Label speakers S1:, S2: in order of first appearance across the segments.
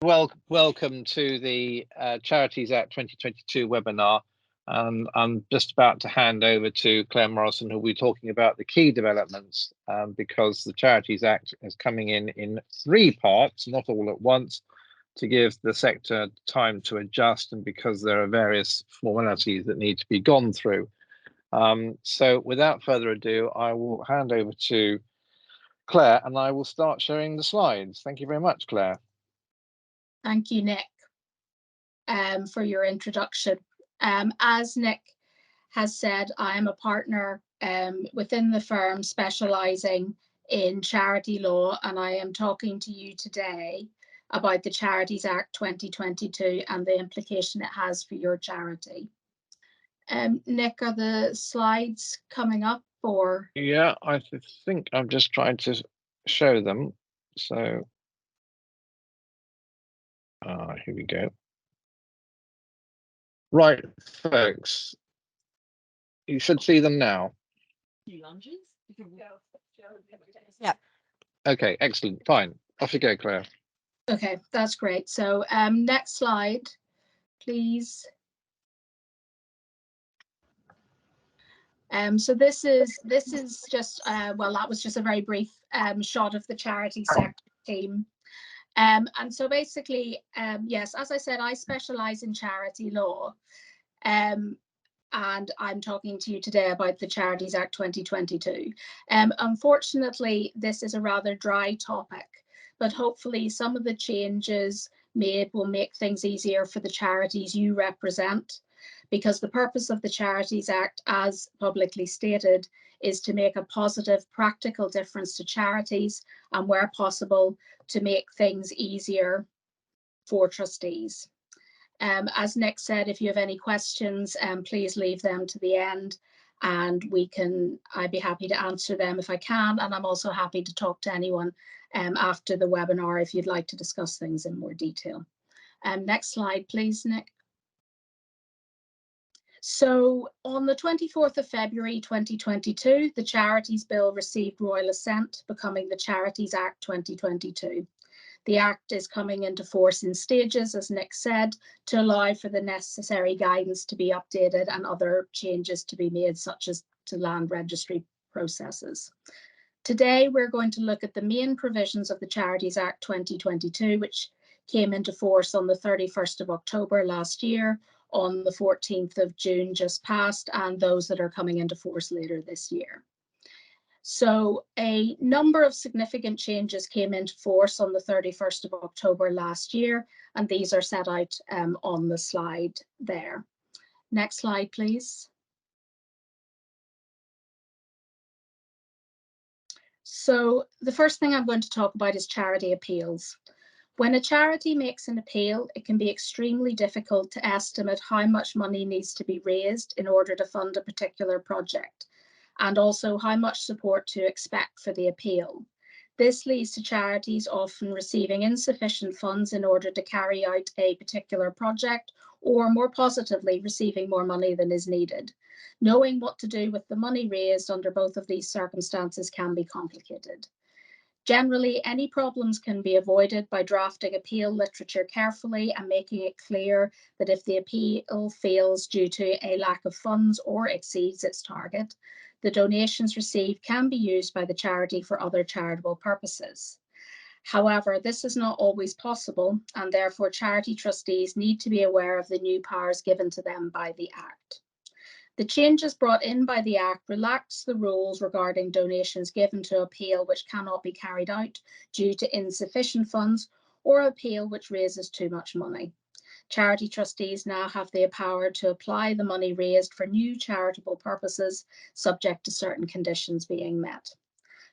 S1: Welcome to the Charities Act 2022 webinar. I'm just about to hand over to Claire Morrison, who will be talking about the key developments, because the Charities Act is coming in three parts, not all at once, to give the sector time to adjust, and because there are various formalities that need to be gone through. So without further ado, I will hand over to Claire and I will start showing the slides. Thank you very much, Claire.
S2: Thank you, Nick, for your introduction. As Nick has said, I am a partner within the firm specialising in charity law, and I am talking to you today about the Charities Act 2022 and the implication it has for your charity. Nick, are the slides coming up or?
S1: Yeah, I think I'm just trying to show them. So here we go. Right, folks, you should see them now.
S3: Yeah.
S1: Okay, excellent, fine. Off you go, Claire.
S2: Okay, that's great. So next slide, please. So this is just well, that was just a very brief shot of the charity sector team. And so basically, yes, as I said, I specialise in charity law, and I'm talking to you today about the Charities Act 2022. Unfortunately, this is a rather dry topic, but hopefully some of the changes made will make things easier for the charities you represent, because the purpose of the Charities Act, as publicly stated, is to make a positive, practical difference to charities and, where possible, to make things easier for trustees. As Nick said, if you have any questions, please leave them to the end and I'd be happy to answer them if I can. And I'm also happy to talk to anyone after the webinar if you'd like to discuss things in more detail. Next slide, please, Nick. So on the 24th of February 2022, the Charities Bill received royal assent, becoming the Charities Act 2022. The Act is coming into force in stages, as Nick said, to allow for the necessary guidance to be updated and other changes to be made, such as to land registry processes. Today, we're going to look at the main provisions of the Charities Act 2022, which came into force on the 31st of October last year, on the 14th of June just passed, and those that are coming into force later this year. So a number of significant changes came into force on the 31st of October last year, and these are set out on the slide there. Next slide, please. So the first thing I'm going to talk about is charity appeals. When a charity makes an appeal, it can be extremely difficult to estimate how much money needs to be raised in order to fund a particular project, and also how much support to expect for the appeal. This leads to charities often receiving insufficient funds in order to carry out a particular project, or more positively, receiving more money than is needed. Knowing what to do with the money raised under both of these circumstances can be complicated. Generally, any problems can be avoided by drafting appeal literature carefully and making it clear that if the appeal fails due to a lack of funds or exceeds its target, the donations received can be used by the charity for other charitable purposes. However, this is not always possible, and therefore charity trustees need to be aware of the new powers given to them by the Act. The changes brought in by the Act relax the rules regarding donations given to appeal which cannot be carried out due to insufficient funds, or appeal which raises too much money. Charity trustees now have the power to apply the money raised for new charitable purposes, subject to certain conditions being met.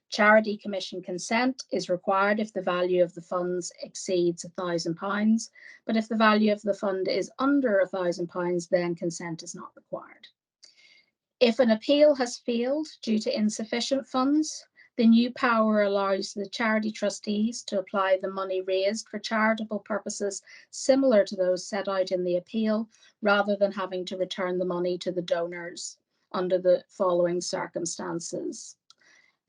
S2: Charity Commission consent is required if the value of the funds exceeds £1,000, but if the value of the fund is under £1,000, then consent is not required. If an appeal has failed due to insufficient funds, the new power allows the charity trustees to apply the money raised for charitable purposes similar to those set out in the appeal, rather than having to return the money to the donors under the following circumstances.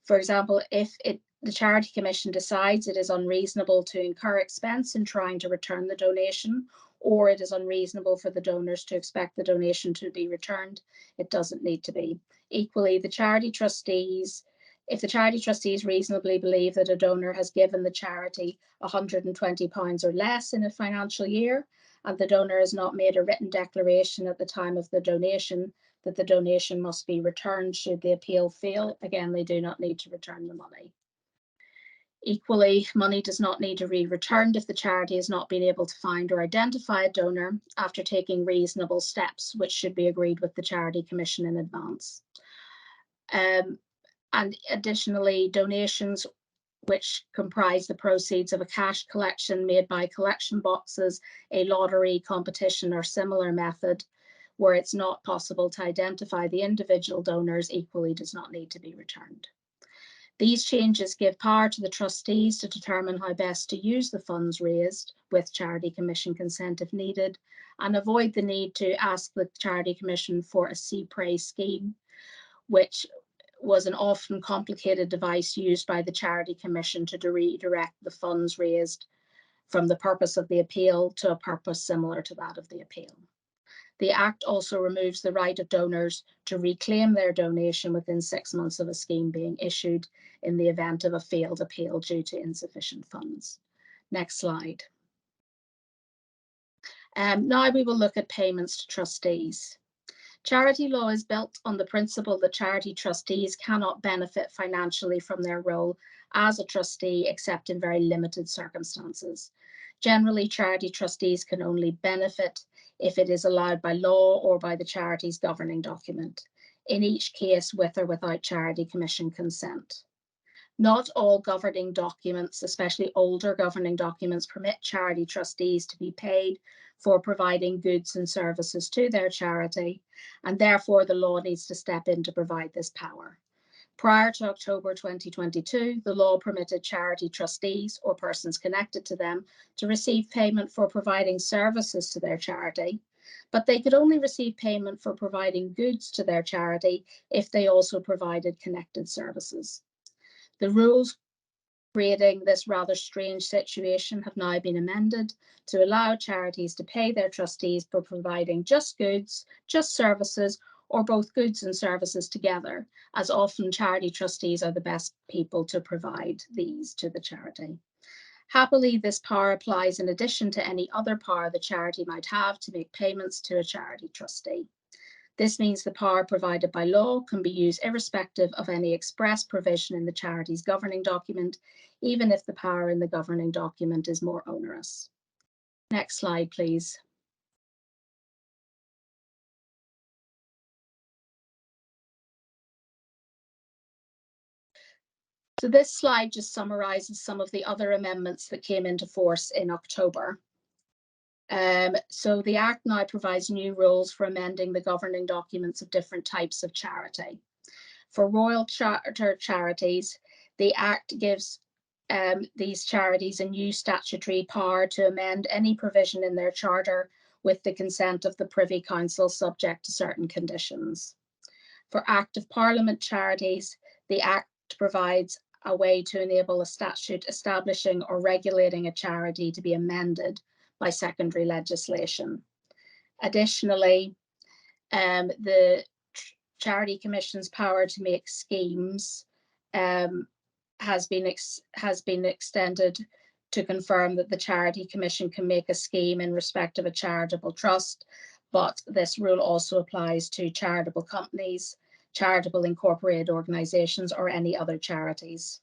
S2: For example, if it the Charity Commission decides it is unreasonable to incur expense in trying to return the donation, or it is unreasonable for the donors to expect the donation to be returned, it doesn't need to be. Equally, if the charity trustees reasonably believe that a donor has given the charity £120 or less in a financial year, and the donor has not made a written declaration at the time of the donation that the donation must be returned should the appeal fail, again, they do not need to return the money. Equally, money does not need to be returned if the charity has not been able to find or identify a donor after taking reasonable steps, which should be agreed with the Charity Commission in advance. And additionally, donations which comprise the proceeds of a cash collection made by collection boxes, a lottery, competition, or similar method, where it's not possible to identify the individual donors, equally does not need to be returned. These changes give power to the trustees to determine how best to use the funds raised with Charity Commission consent if needed, and avoid the need to ask the Charity Commission for a CPRE scheme, which was an often complicated device used by the Charity Commission to redirect the funds raised from the purpose of the appeal to a purpose similar to that of the appeal. The Act also removes the right of donors to reclaim their donation within 6 months of a scheme being issued in the event of a failed appeal due to insufficient funds. Next slide. Now we will look at payments to trustees. Charity law is built on the principle that charity trustees cannot benefit financially from their role as a trustee except in very limited circumstances. Generally, charity trustees can only benefit if it is allowed by law or by the charity's governing document, in each case with or without Charity Commission consent. Not all governing documents, especially older governing documents, permit charity trustees to be paid for providing goods and services to their charity, and therefore the law needs to step in to provide this power. Prior to October 2022, the law permitted charity trustees or persons connected to them to receive payment for providing services to their charity, but they could only receive payment for providing goods to their charity if they also provided connected services. The rules creating this rather strange situation have now been amended to allow charities to pay their trustees for providing just goods, just services, or both goods and services together, as often charity trustees are the best people to provide these to the charity. Happily, this power applies in addition to any other power the charity might have to make payments to a charity trustee. This means the power provided by law can be used irrespective of any express provision in the charity's governing document, even if the power in the governing document is more onerous. Next slide, please. So this slide just summarizes some of the other amendments that came into force in October. So the Act now provides new rules for amending the governing documents of different types of charity. For Royal Charter charities, the Act gives these charities a new statutory power to amend any provision in their charter with the consent of the Privy Council, subject to certain conditions. For Act of Parliament charities, the Act provides a way to enable a statute establishing or regulating a charity to be amended by secondary legislation. Additionally, the Charity Commission's power to make schemes has been extended to confirm that the Charity Commission can make a scheme in respect of a charitable trust, but this rule also applies to charitable companies, charitable incorporated organisations, or any other charities.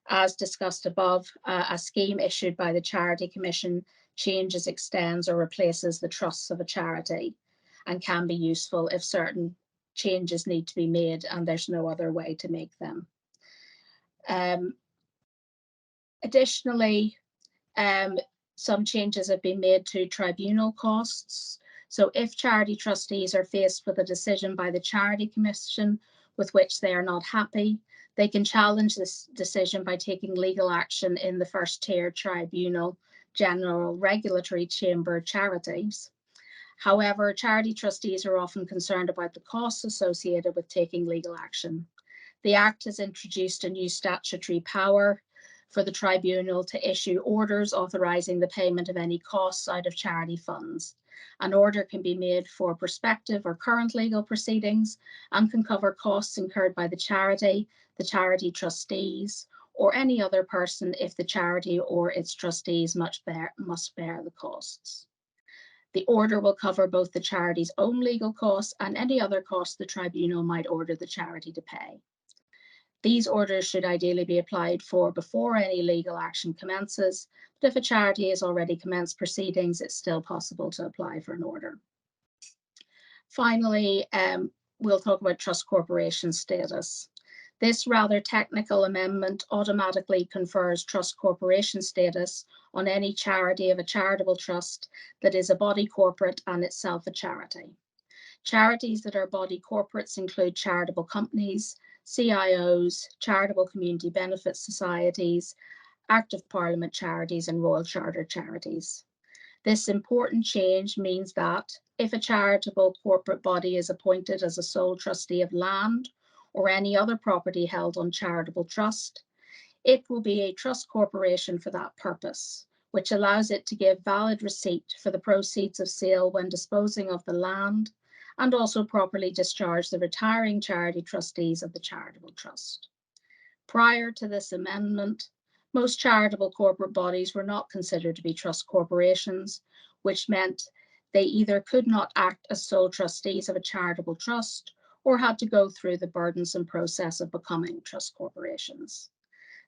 S2: As discussed above, a scheme issued by the Charity Commission changes, extends, or replaces the trusts of a charity and can be useful if certain changes need to be made and there's no other way to make them. Additionally, some changes have been made to tribunal costs. So if charity trustees are faced with a decision by the Charity Commission with which they are not happy, they can challenge this decision by taking legal action in the first tier tribunal, General Regulatory Chamber Charities. However, charity trustees are often concerned about the costs associated with taking legal action. The Act has introduced a new statutory power for the tribunal to issue orders authorising the payment of any costs out of charity funds. An order can be made for prospective or current legal proceedings and can cover costs incurred by the charity trustees, or any other person if the charity or its trustees must bear the costs. The order will cover both the charity's own legal costs and any other costs the tribunal might order the charity to pay. These orders should ideally be applied for before any legal action commences, but if a charity has already commenced proceedings, it's still possible to apply for an order. Finally, we'll talk about trust corporation status. This rather technical amendment automatically confers trust corporation status on any charity of a charitable trust that is a body corporate and itself a charity. Charities that are body corporates include charitable companies, CIOs, charitable community benefit societies, Act of Parliament charities, and Royal Charter charities. This important change means that if a charitable corporate body is appointed as a sole trustee of land or any other property held on charitable trust, it will be a trust corporation for that purpose, which allows it to give valid receipt for the proceeds of sale when disposing of the land, and also properly discharge the retiring charity trustees of the charitable trust. Prior to this amendment, most charitable corporate bodies were not considered to be trust corporations, which meant they either could not act as sole trustees of a charitable trust or had to go through the burdensome process of becoming trust corporations.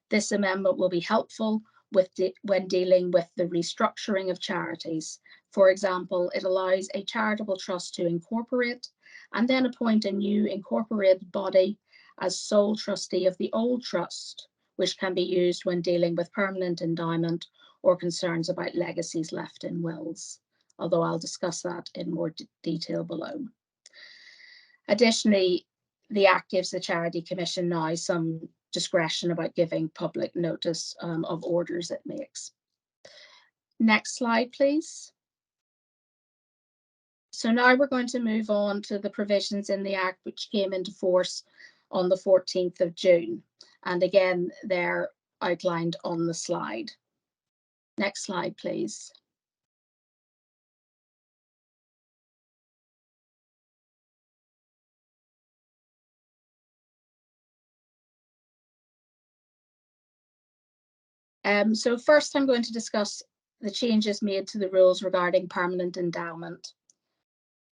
S2: This amendment will be helpful when dealing with the restructuring of charities. For example, it allows a charitable trust to incorporate and then appoint a new incorporated body as sole trustee of the old trust, which can be used when dealing with permanent endowment or concerns about legacies left in wills, although I'll discuss that in more detail below. Additionally, the Act gives the Charity Commission now some discretion about giving public notice of orders it makes. Next slide, please. So now we're going to move on to the provisions in the Act which came into force on the 14th of June. And again, they're outlined on the slide. Next slide, please. So first I'm going to discuss the changes made to the rules regarding permanent endowment.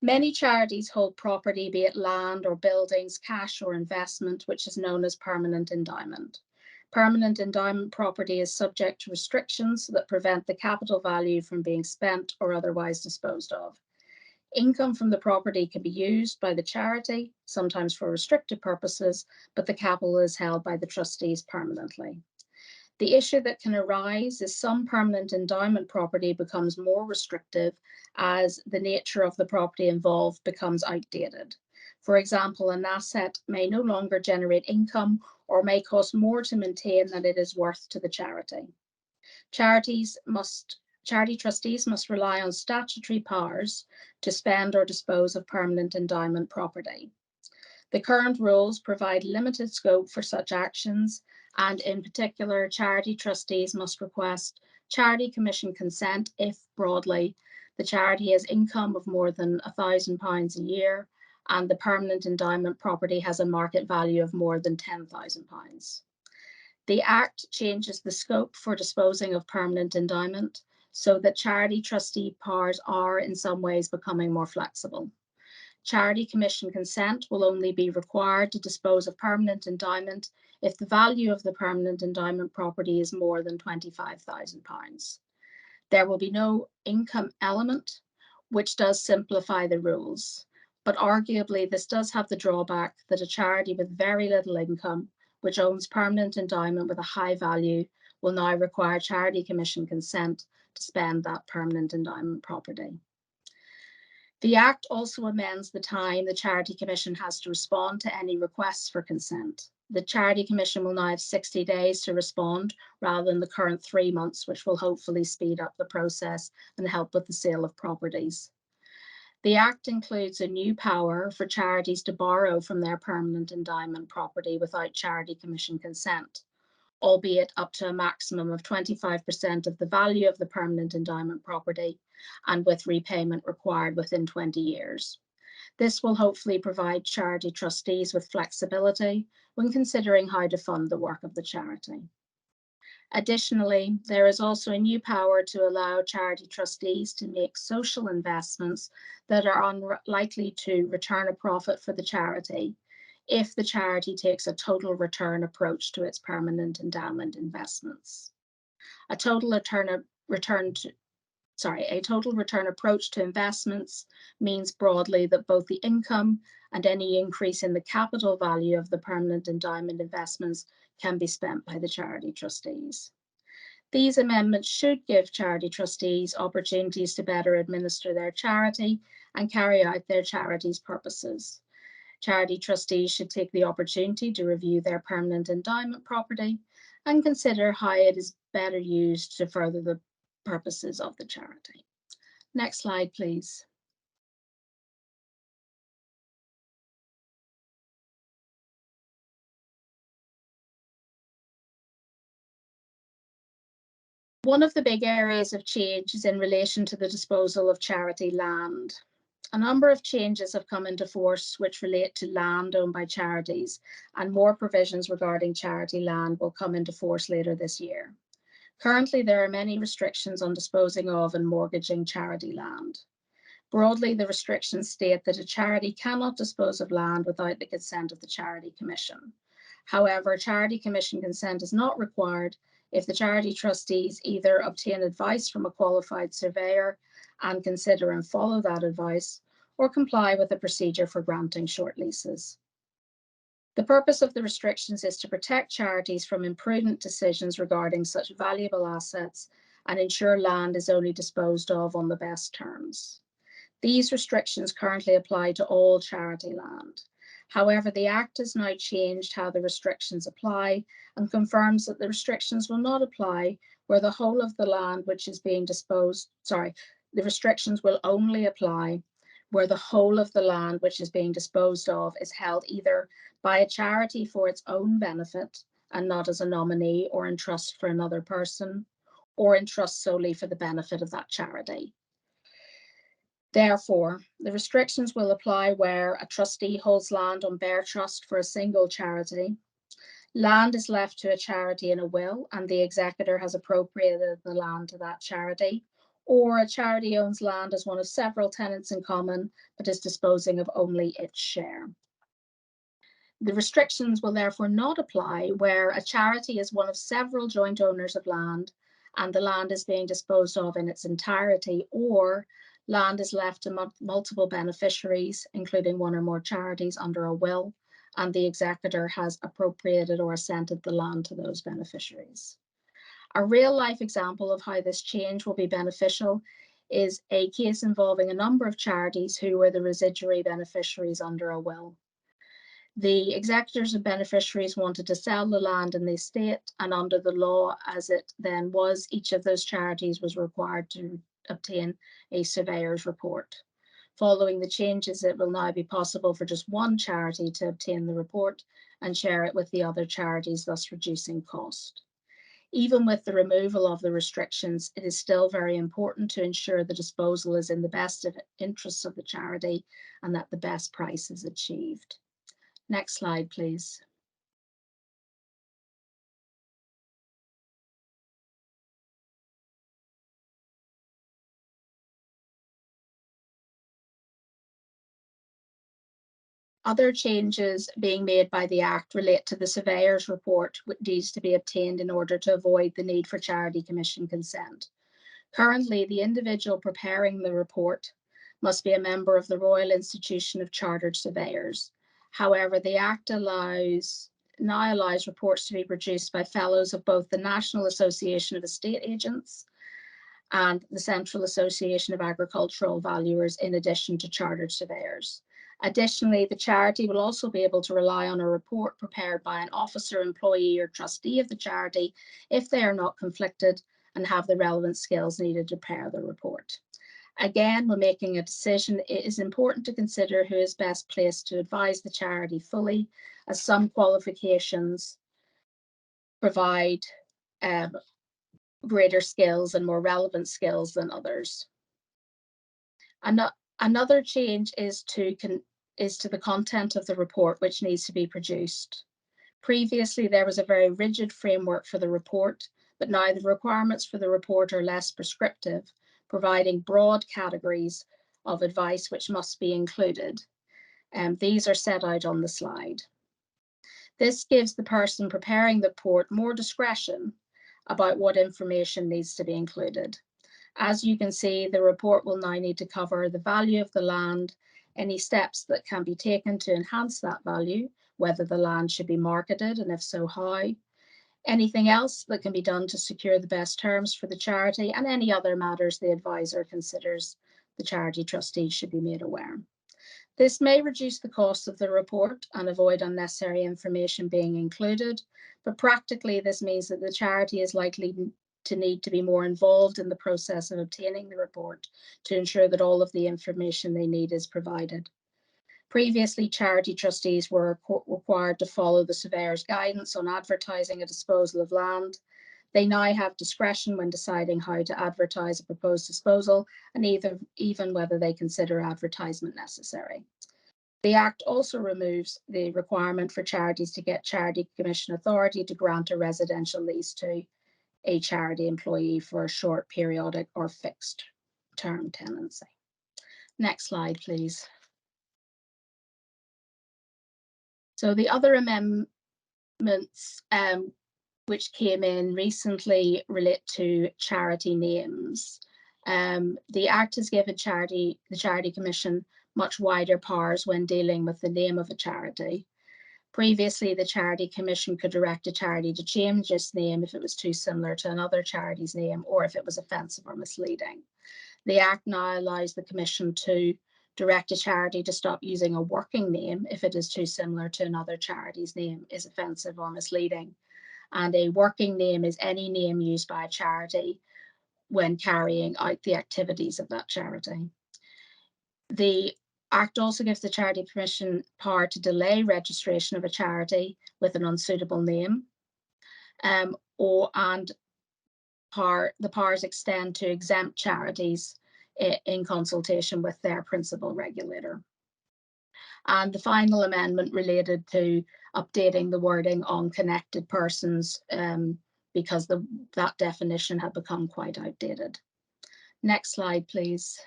S2: Many charities hold property, be it land or buildings, cash or investment, which is known as permanent endowment. Permanent endowment property is subject to restrictions that prevent the capital value from being spent or otherwise disposed of. Income from the property can be used by the charity, sometimes for restricted purposes, but the capital is held by the trustees permanently. The issue that can arise is some permanent endowment property becomes more restrictive as the nature of the property involved becomes outdated. For example, an asset may no longer generate income or may cost more to maintain than it is worth to the charity. Charity trustees must rely on statutory powers to spend or dispose of permanent endowment property. The current rules provide limited scope for such actions, and in particular, charity trustees must request Charity Commission consent if, broadly, the charity has income of more than £1,000 a year and the permanent endowment property has a market value of more than £10,000. The Act changes the scope for disposing of permanent endowment so that charity trustee powers are in some ways becoming more flexible. Charity Commission consent will only be required to dispose of permanent endowment if the value of the permanent endowment property is more than £25,000. There will be no income element, which does simplify the rules, but arguably this does have the drawback that a charity with very little income, which owns permanent endowment with a high value, will now require Charity Commission consent to spend that permanent endowment property. The Act also amends the time the Charity Commission has to respond to any requests for consent. The Charity Commission will now have 60 days to respond rather than the current 3 months, which will hopefully speed up the process and help with the sale of properties. The Act includes a new power for charities to borrow from their permanent endowment property without Charity Commission consent, albeit up to a maximum of 25% of the value of the permanent endowment property and with repayment required within 20 years. This will hopefully provide charity trustees with flexibility when considering how to fund the work of the charity. Additionally, there is also a new power to allow charity trustees to make social investments that are unlikely to return a profit for the charity if the charity takes a total return approach to its permanent endowment investments. A total return approach to investments means broadly that both the income and any increase in the capital value of the permanent endowment investments can be spent by the charity trustees. These amendments should give charity trustees opportunities to better administer their charity and carry out their charity's purposes. Charity trustees should take the opportunity to review their permanent endowment property and consider how it is better used to further the purposes of the charity. Next slide, please. One of the big areas of change is in relation to the disposal of charity land. A number of changes have come into force which relate to land owned by charities, and more provisions regarding charity land will come into force later this year. Currently, there are many restrictions on disposing of and mortgaging charity land. Broadly, the restrictions state that a charity cannot dispose of land without the consent of the Charity Commission. However, Charity Commission consent is not required if the charity trustees either obtain advice from a qualified surveyor and consider and follow that advice, or comply with a procedure for granting short leases. The purpose of the restrictions is to protect charities from imprudent decisions regarding such valuable assets and ensure land is only disposed of on the best terms. These restrictions currently apply to all charity land. However, the Act has now changed how the restrictions apply and confirms that the restrictions will not apply where the whole of the land which is being disposed, the restrictions will only apply where the whole of the land which is being disposed of is held either by a charity for its own benefit and not as a nominee or in trust for another person, or in trust solely for the benefit of that charity. Therefore, the restrictions will apply where a trustee holds land on bare trust for a single charity, land is left to a charity in a will and the executor has appropriated the land to that charity, or a charity owns land as one of several tenants in common but is disposing of only its share. The restrictions will therefore not apply where a charity is one of several joint owners of land and the land is being disposed of in its entirety, or land is left to multiple beneficiaries, including one or more charities under a will, and the executor has appropriated or assented the land to those beneficiaries. A real-life example of how this change will be beneficial is a case involving a number of charities who were the residuary beneficiaries under a will. The executors and beneficiaries wanted to sell the land in the estate, and under the law as it then was, each of those charities was required to obtain a surveyor's report. Following the changes, it will now be possible for just one charity to obtain the report and share it with the other charities, thus reducing cost. Even with the removal of the restrictions, it is still very important to ensure the disposal is in the best interests of the charity and that the best price is achieved. Next slide, please. Other changes being made by the Act relate to the surveyor's report, which needs to be obtained in order to avoid the need for Charity Commission consent. Currently, the individual preparing the report must be a member of the Royal Institution of Chartered Surveyors. However, the Act now allows reports to be produced by fellows of both the National Association of Estate Agents and the Central Association of Agricultural Valuers, in addition to chartered surveyors. Additionally, the charity will also be able to rely on a report prepared by an officer, employee, or trustee of the charity if they are not conflicted and have the relevant skills needed to prepare the report. Again, when making a decision, it is important to consider who is best placed to advise the charity fully, as some qualifications provide greater skills and more relevant skills than others. Another change is to the content of the report, which needs to be produced. Previously, there was a very rigid framework for the report, but now the requirements for the report are less prescriptive, providing broad categories of advice which must be included. These are set out on the slide. This gives the person preparing the report more discretion about what information needs to be included. As you can see, the report will now need to cover the value of the land, any steps that can be taken to enhance that value, whether the land should be marketed, and if so, how, anything else that can be done to secure the best terms for the charity, and any other matters the advisor considers the charity trustee should be made aware. This may reduce the cost of the report and avoid unnecessary information being included, but practically this means that the charity is likely to need to be more involved in the process of obtaining the report to ensure that all of the information they need is provided. Previously, charity trustees were required to follow the surveyor's guidance on advertising a disposal of land. They now have discretion when deciding how to advertise a proposed disposal, and even whether they consider advertisement necessary. The Act also removes the requirement for charities to get Charity Commission authority to grant a residential lease to a charity employee for a short, periodic, or fixed term tenancy. Next slide, please. So the other amendments which came in recently relate to charity names. The Act has given the Charity Commission much wider powers when dealing with the name of a charity. Previously, the Charity Commission could direct a charity to change its name if it was too similar to another charity's name or if it was offensive or misleading. The Act now allows the Commission to direct a charity to stop using a working name if it is too similar to another charity's name, is offensive or misleading. And a working name is any name used by a charity when carrying out the activities of that charity. The Act also gives the Charity Commission power to delay registration of a charity with an unsuitable name, the powers extend to exempt charities in consultation with their principal regulator. And the final amendment related to updating the wording on connected persons because that definition had become quite outdated. Next slide, please.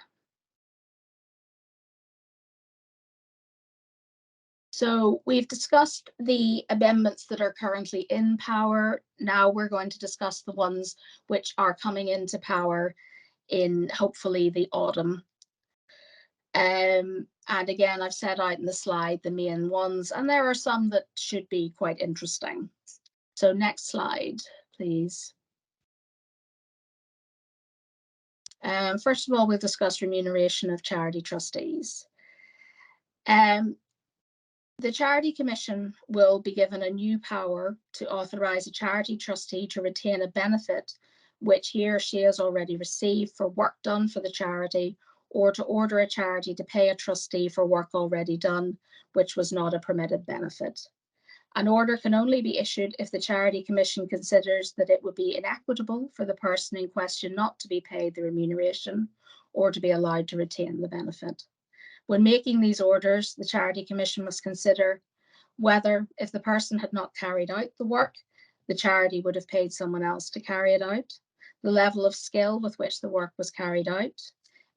S2: So we've discussed the amendments that are currently in power. Now we're going to discuss the ones which are coming into power in hopefully the autumn. And again, I've set out in the slide the main ones, and there are some that should be quite interesting. So next slide, please. First of all, we'll discuss remuneration of charity trustees. The Charity Commission will be given a new power to authorise a charity trustee to retain a benefit which he or she has already received for work done for the charity, or to order a charity to pay a trustee for work already done, which was not a permitted benefit. An order can only be issued if the Charity Commission considers that it would be inequitable for the person in question not to be paid the remuneration or to be allowed to retain the benefit. When making these orders, the Charity Commission must consider whether, if the person had not carried out the work, the charity would have paid someone else to carry it out, the level of skill with which the work was carried out,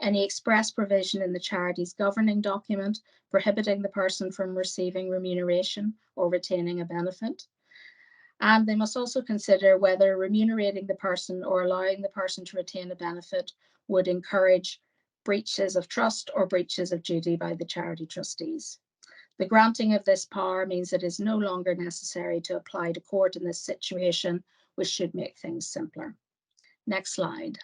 S2: any express provision in the charity's governing document prohibiting the person from receiving remuneration or retaining a benefit. And they must also consider whether remunerating the person or allowing the person to retain a benefit would encourage breaches of trust or breaches of duty by the charity trustees. The granting of this power means it is no longer necessary to apply to court in this situation, which should make things simpler. Next slide.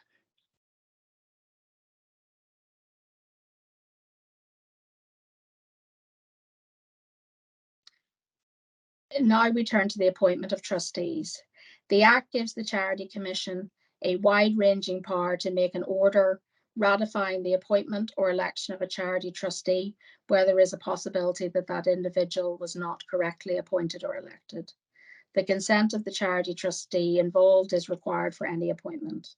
S2: Now we turn to the appointment of trustees. The Act gives the Charity Commission a wide-ranging power to make an order ratifying the appointment or election of a charity trustee where there is a possibility that that individual was not correctly appointed or elected. The consent of the charity trustee involved is required for any appointment.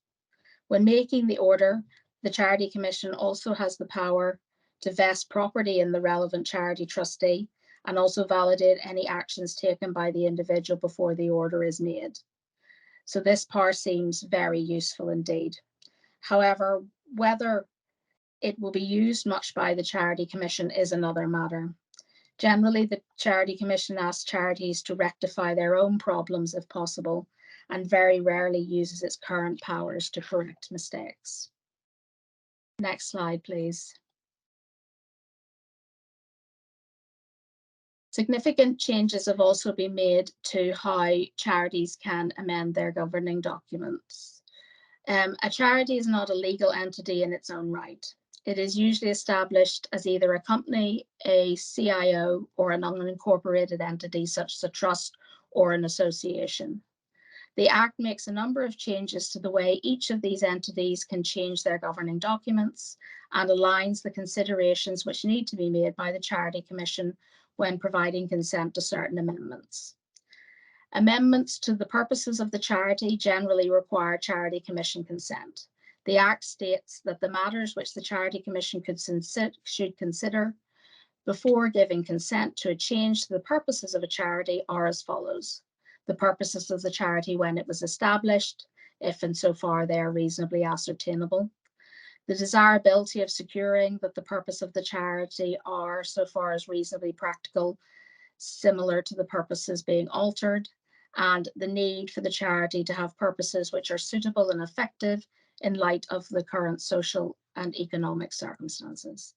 S2: When making the order, the Charity Commission also has the power to vest property in the relevant charity trustee and also validate any actions taken by the individual before the order is made. So this power seems very useful indeed. However, whether it will be used much by the Charity Commission is another matter. Generally, the Charity Commission asks charities to rectify their own problems if possible, and very rarely uses its current powers to correct mistakes. Next slide, please. Significant changes have also been made to how charities can amend their governing documents. A charity is not a legal entity in its own right. It is usually established as either a company, a CIO, or an unincorporated entity such as a trust or an association. The Act makes a number of changes to the way each of these entities can change their governing documents and aligns the considerations which need to be made by the Charity Commission when providing consent to certain amendments. Amendments to the purposes of the charity generally require Charity Commission consent. The Act states that the matters which the Charity Commission should consider before giving consent to a change to the purposes of a charity are as follows. The purposes of the charity when it was established, if and so far they are reasonably ascertainable. The desirability of securing that the purpose of the charity are, so far as reasonably practical, similar to the purposes being altered, and the need for the charity to have purposes which are suitable and effective in light of the current social and economic circumstances.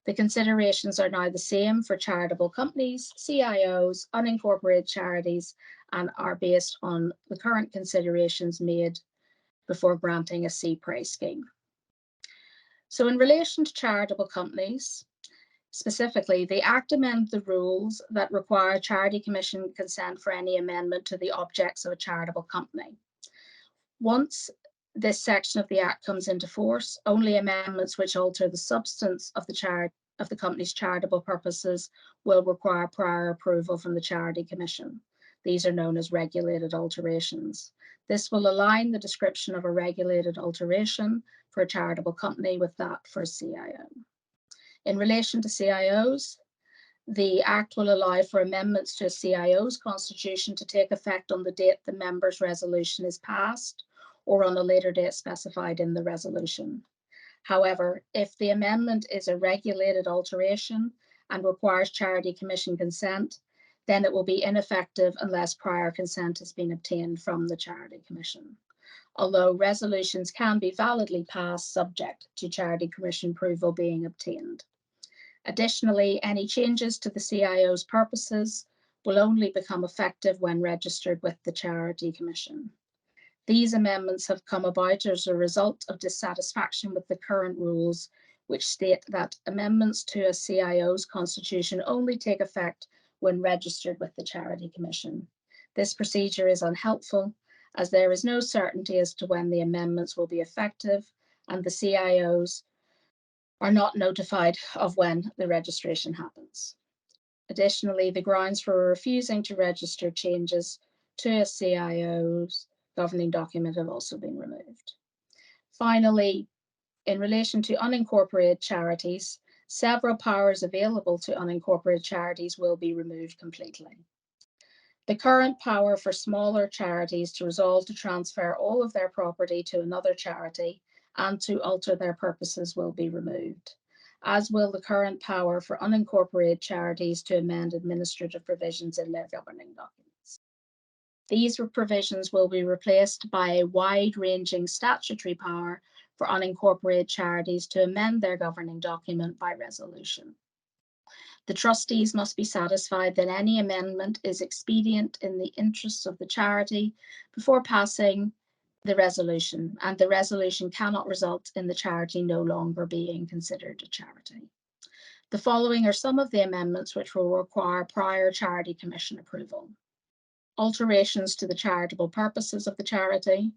S2: The considerations are now the same for charitable companies, CIOs, unincorporated charities, and are based on the current considerations made before granting a CPRA scheme. So in relation to charitable companies, specifically, the Act amends the rules that require Charity Commission consent for any amendment to the objects of a charitable company. Once this section of the Act comes into force, only amendments which alter the substance of the company's charitable purposes will require prior approval from the Charity Commission. These are known as regulated alterations. This will align the description of a regulated alteration for a charitable company with that for a CIO. In relation to CIOs, the Act will allow for amendments to a CIO's constitution to take effect on the date the member's resolution is passed or on a later date specified in the resolution. However, if the amendment is a regulated alteration and requires Charity Commission consent, then it will be ineffective unless prior consent has been obtained from the Charity Commission. Although resolutions can be validly passed subject to Charity Commission approval being obtained. Additionally, any changes to the CIO's purposes will only become effective when registered with the Charity Commission. These amendments have come about as a result of dissatisfaction with the current rules, which state that amendments to a CIO's constitution only take effect when registered with the Charity Commission. This procedure is unhelpful as there is no certainty as to when the amendments will be effective, and the CIOs are not notified of when the registration happens. Additionally, the grounds for refusing to register changes to a CIO's governing document have also been removed. Finally, in relation to unincorporated charities, several powers available to unincorporated charities will be removed completely. The current power for smaller charities to resolve to transfer all of their property to another charity and to alter their purposes will be removed, as will the current power for unincorporated charities to amend administrative provisions in their governing documents. These provisions will be replaced by a wide-ranging statutory power for unincorporated charities to amend their governing document by resolution. The trustees must be satisfied that any amendment is expedient in the interests of the charity before passing the resolution, and the resolution cannot result in the charity no longer being considered a charity. The following are some of the amendments which will require prior Charity Commission approval. Alterations to the charitable purposes of the charity,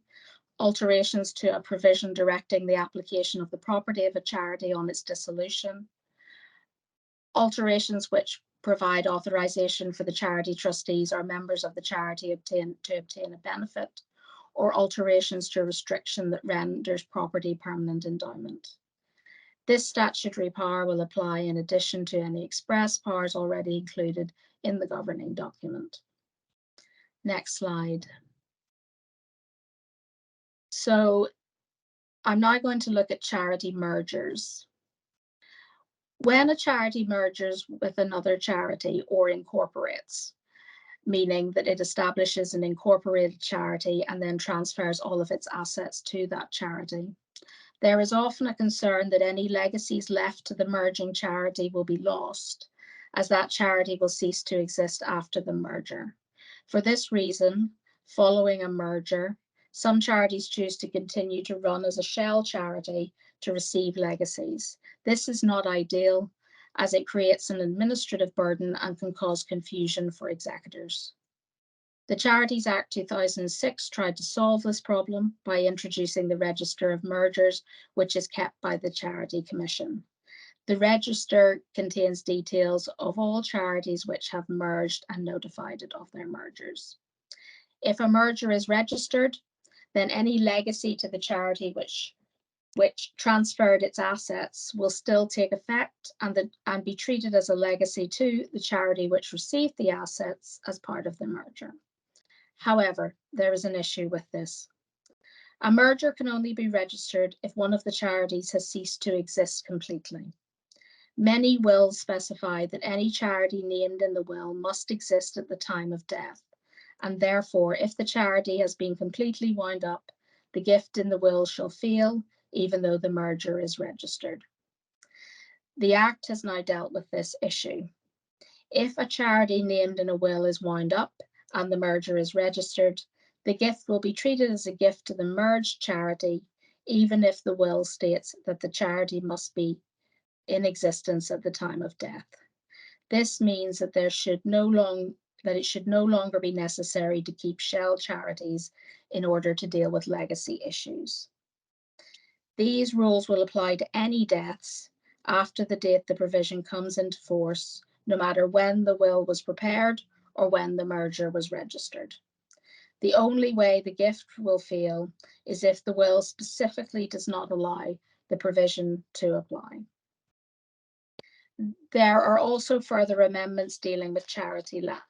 S2: alterations to a provision directing the application of the property of a charity on its dissolution, alterations which provide authorization for the charity trustees or members of the charity to obtain a benefit, or alterations to a restriction that renders property permanent endowment. This statutory power will apply in addition to any express powers already included in the governing document. Next slide. So I'm now going to look at charity mergers. When a charity merges with another charity or incorporates, meaning that it establishes an incorporated charity and then transfers all of its assets to that charity, there is often a concern that any legacies left to the merging charity will be lost, as that charity will cease to exist after the merger. For this reason, following a merger, some charities choose to continue to run as a shell charity to receive legacies. This is not ideal, as it creates an administrative burden and can cause confusion for executors. The Charities Act 2006 tried to solve this problem by introducing the Register of Mergers, which is kept by the Charity Commission. The register contains details of all charities which have merged and notified it of their mergers. If a merger is registered, then any legacy to the charity which transferred its assets will still take effect and be treated as a legacy to the charity which received the assets as part of the merger. However, there is an issue with this. A merger can only be registered if one of the charities has ceased to exist completely. Many wills specify that any charity named in the will must exist at the time of death, and therefore, if the charity has been completely wound up, the gift in the will shall fail, even though the merger is registered. The Act has now dealt with this issue. If a charity named in a will is wound up and the merger is registered, the gift will be treated as a gift to the merged charity, even if the will states that the charity must be in existence at the time of death. This means that it should no longer be necessary to keep shell charities in order to deal with legacy issues. These rules will apply to any deaths after the date the provision comes into force, no matter when the will was prepared or when the merger was registered. The only way the gift will fail is if the will specifically does not allow the provision to apply. There are also further amendments dealing with charity land.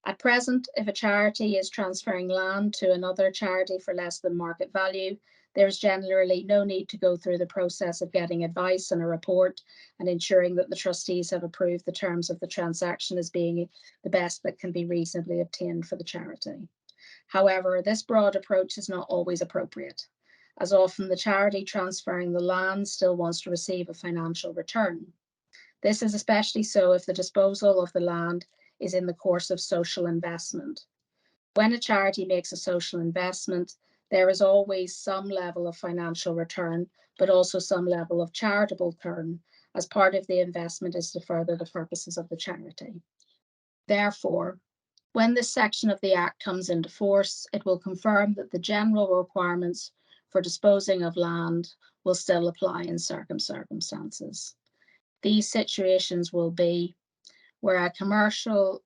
S2: At present, if a charity is transferring land to another charity for less than market value, there is generally no need to go through the process of getting advice and a report and ensuring that the trustees have approved the terms of the transaction as being the best that can be reasonably obtained for the charity. However, this broad approach is not always appropriate, as often the charity transferring the land still wants to receive a financial return. This is especially so if the disposal of the land is in the course of social investment. When a charity makes a social investment, there is always some level of financial return, but also some level of charitable return, as part of the investment is to further the purposes of the charity. Therefore, when this section of the Act comes into force, it will confirm that the general requirements for disposing of land will still apply in certain circumstances. These situations will be where a commercial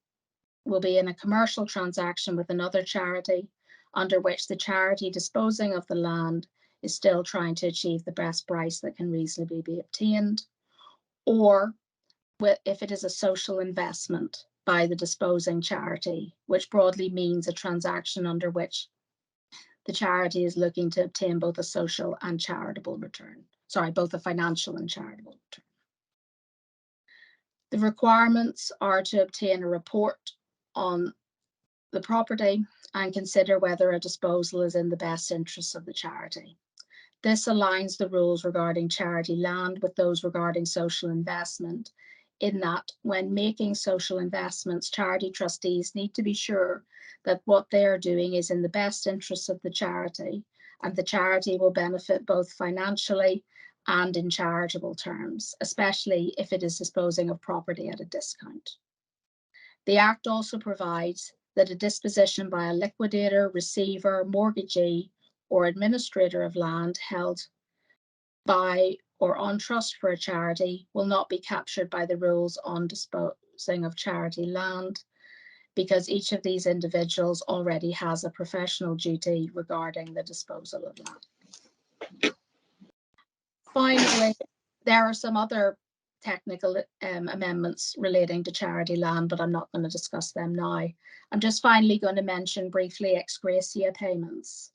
S2: will be in a commercial transaction with another charity, under which the charity disposing of the land is still trying to achieve the best price that can reasonably be obtained, or if it is a social investment by the disposing charity, which broadly means a transaction under which the charity is looking to obtain both a social and charitable return. Both a financial and charitable return. The requirements are to obtain a report on the property and consider whether a disposal is in the best interests of the charity. This aligns the rules regarding charity land with those regarding social investment, in that when making social investments, charity trustees need to be sure that what they are doing is in the best interests of the charity, and the charity will benefit both financially and in charitable terms, especially if it is disposing of property at a discount. The Act also provides that a disposition by a liquidator, receiver, mortgagee, or administrator of land held by or on trust for a charity will not be captured by the rules on disposing of charity land, because each of these individuals already has a professional duty regarding the disposal of land. Finally, there are some other technical amendments relating to charity land, but I'm not going to discuss them now. I'm just finally going to mention briefly ex gratia payments.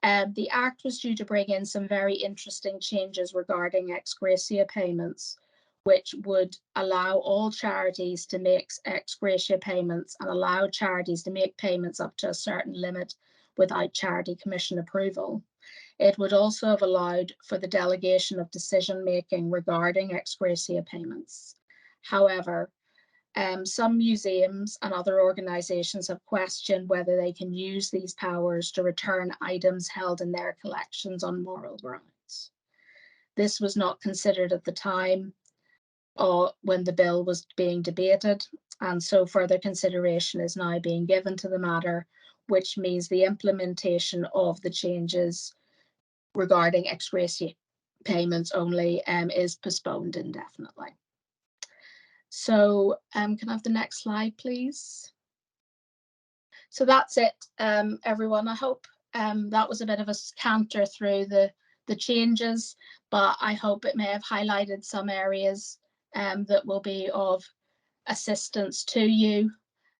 S2: The Act was due to bring in some very interesting changes regarding ex gratia payments, which would allow all charities to make ex gratia payments and allow charities to make payments up to a certain limit without Charity Commission approval. It would also have allowed for the delegation of decision-making regarding ex gratia payments. However, some museums and other organisations have questioned whether they can use these powers to return items held in their collections on moral grounds. This was not considered at the time when the bill was being debated, and so further consideration is now being given to the matter, which means the implementation of the changes regarding ex gratia payments only is postponed indefinitely. So can I have the next slide, please? So that's it, everyone. I hope that was a bit of a canter through the changes, but I hope it may have highlighted some areas that will be of assistance to you.